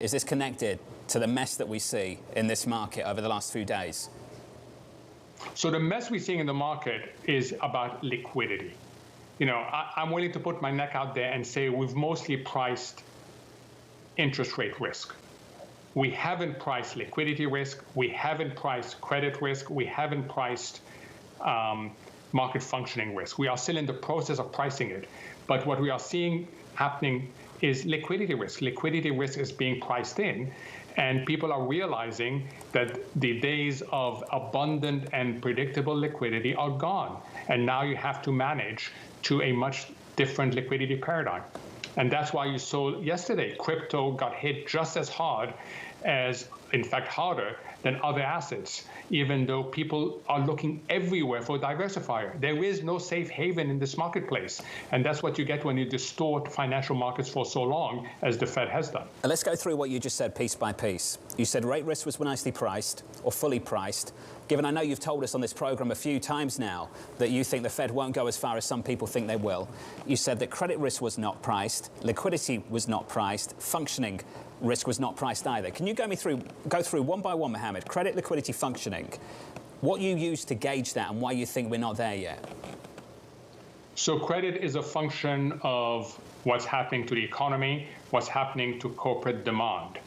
Is this connected to the mess that we see in this market over the last few days? So the mess we're seeing in the market is about liquidity. You know, I'm willing to put my neck out there and say we've mostly priced interest rate risk. We haven't priced liquidity risk. We haven't priced credit risk. We haven't priced market functioning risk. We are still in the process of pricing it. But what we are seeing happening is liquidity risk. Liquidity risk is being priced in, and people are realizing that the days of abundant and predictable liquidity are gone. And now you have to manage to a much different liquidity paradigm. And that's why you saw yesterday, crypto got hit just as hard as, in fact, harder than other assets, even though people are looking everywhere for a diversifier. There is no safe haven in this marketplace. And that's what you get when you distort financial markets for so long, as the Fed has done. Let's go through what you just said piece by piece. You said rate risk was nicely priced or fully priced. Given I know you've told us on this program a few times now that you think the Fed won't go as far as some people think they will. You said that credit risk was not priced, liquidity was not priced, functioning risk was not priced either. Can you go through one by one, Mohammed? Credit, liquidity, functioning. What you use to gauge that and why you think we're not there yet? So credit is a function of what's happening to the economy, what's happening to corporate demand.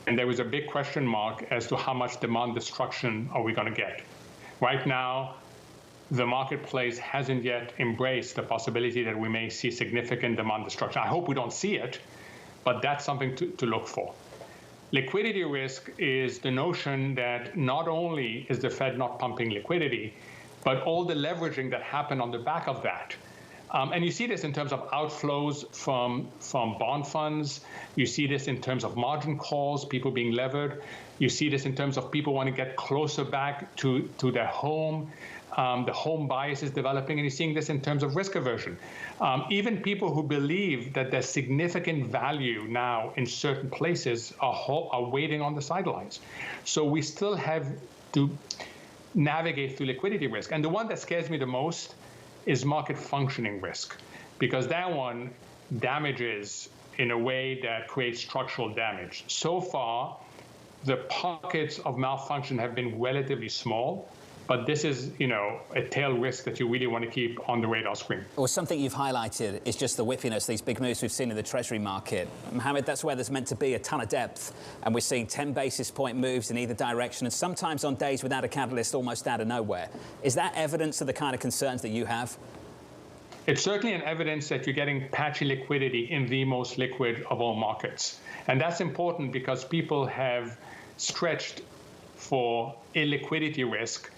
And there is a big question mark as to how much demand destruction are we going to get. Right now, the marketplace hasn't yet embraced the possibility that we may see significant demand destruction. I hope we don't see it, but that's something to look for. Liquidity risk is the notion that not only is the Fed not pumping liquidity, but all the leveraging that happened on the back of that. And you see this in terms of outflows from bond funds. You see this in terms of margin calls, people being levered. You see this in terms of people want to get closer back to their home. The home bias is developing, and you're seeing this in terms of risk aversion. Even people who believe that there's significant value now in certain places are waiting on the sidelines. So we still have to navigate through liquidity risk. And the one that scares me the most is market functioning risk, because that one damages in a way that creates structural damage. So far, the pockets of malfunction have been relatively small, but this is, a tail risk that you really want to keep on the radar screen. Well, something you've highlighted is just the whippiness, these big moves we've seen in the Treasury market. Mohammed, that's where there's meant to be a ton of depth, and we're seeing 10 basis point moves in either direction, and sometimes on days without a catalyst, almost out of nowhere. Is that evidence of the kind of concerns that you have? It's certainly an evidence that you're getting patchy liquidity in the most liquid of all markets. And that's important because people have stretched for illiquidity risk,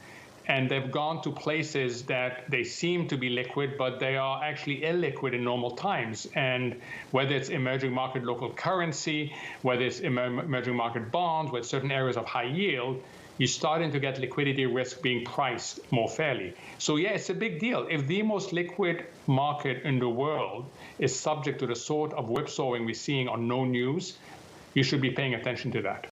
and they've gone to places that they seem to be liquid, but they are actually illiquid in normal times. And whether it's emerging market local currency, whether it's emerging market bonds, with certain areas of high yield, you're starting to get liquidity risk being priced more fairly. So yeah, it's a big deal. If the most liquid market in the world is subject to the sort of whipsawing we're seeing on no news, you should be paying attention to that.